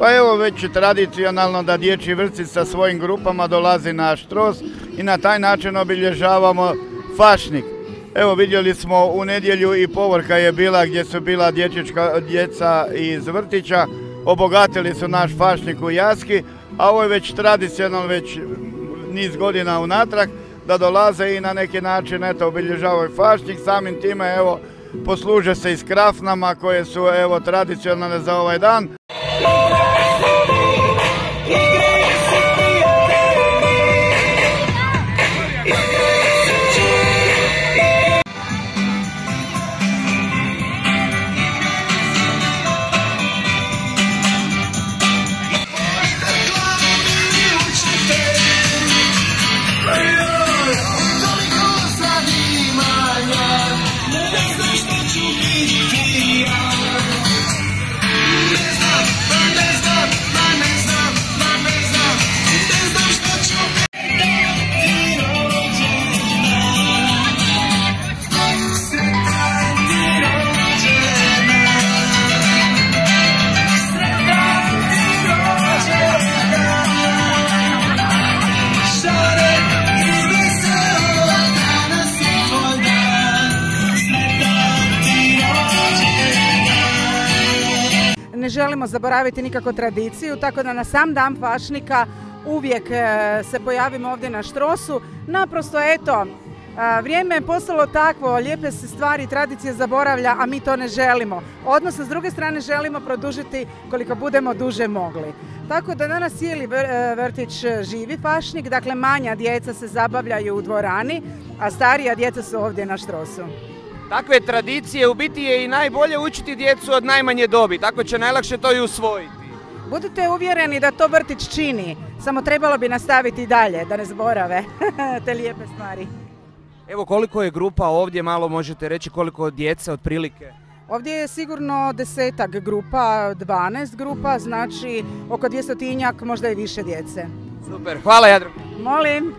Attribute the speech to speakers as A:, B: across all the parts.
A: Pa evo već tradicionalno da dječji vrtić sa svojim grupama dolazi na Štros i na taj način obilježavamo Fašnik. Evo vidjeli smo u nedjelju i povorka je bila gdje su bila djeca iz vrtića, obogatili su naš Fašnik u Jaski, a ovo je već tradicionalno, već niz godina unatrag, da dolaze i na neki način obilježavaju Fašnik, samim time evo posluže se i s krafnama koje su evo tradicionalne za ovaj dan.
B: Ne želimo zaboraviti nikako tradiciju, tako da na sam dan Fašnika uvijek se pojavimo ovdje na Štrosu. Naprosto eto, vrijeme je postalo takvo, lijepe se stvari, tradicije zaboravlja, a mi to ne želimo. Odnosno, s druge strane želimo produžiti koliko budemo duže mogli. Tako da danas cijeli vrtić živi Fašnik, dakle manja djeca se zabavljaju u dvorani, a starija djeca su ovdje na Štrosu.
C: Takve tradicije u biti je i najbolje učiti djecu od najmanje dobi, tako će najlakše to i usvojiti.
B: Budite uvjereni da to vrtić čini, samo trebalo bi nastaviti dalje, da ne zaborave te lijepe stvari.
C: Evo koliko je grupa ovdje, malo možete reći koliko djece otprilike?
B: Ovdje je sigurno 10-ak grupa, 12 grupa, znači oko 200-tinjak, možda i više djece.
C: Super, hvala Jadranka.
B: Molim.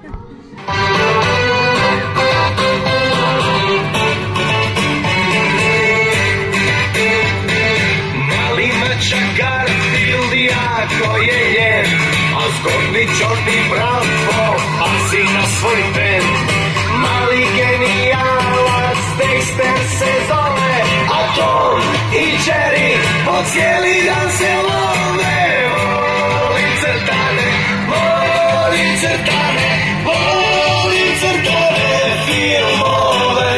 D: Jako je ljen, a zgodni čorni bratvo, a si na svoj ten. Mali genijalac, Dexter se zove, a Tom i Jerry po cijeli dan se love. Volim crtane, volim crtane, volim crtane filmove.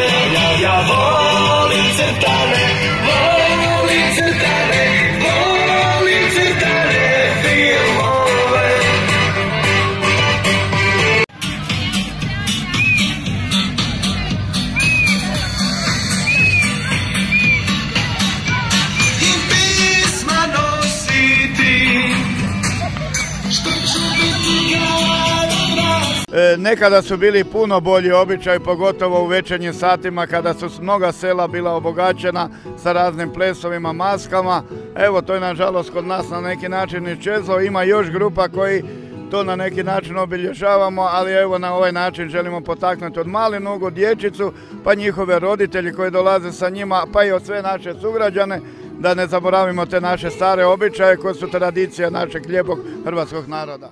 D: Ja volim crtane, volim crtane, volim crtane filmove. I pisma nositi, što ću biti
A: Nekada su bili puno bolji običaj, pogotovo u večernjim satima kada su mnoga sela bila obogaćena sa raznim plesovima, maskama. Evo, to je nažalost kod nas na neki način iščezlo. Ima još grupa koji to na neki način obilježavamo, ali evo na ovaj način želimo potaknuti od mali nogu dječicu, pa njihove roditelji koji dolaze sa njima, pa i od sve naše sugrađane, da ne zaboravimo te naše stare običaje koje su tradicija našeg lijepog hrvatskog naroda.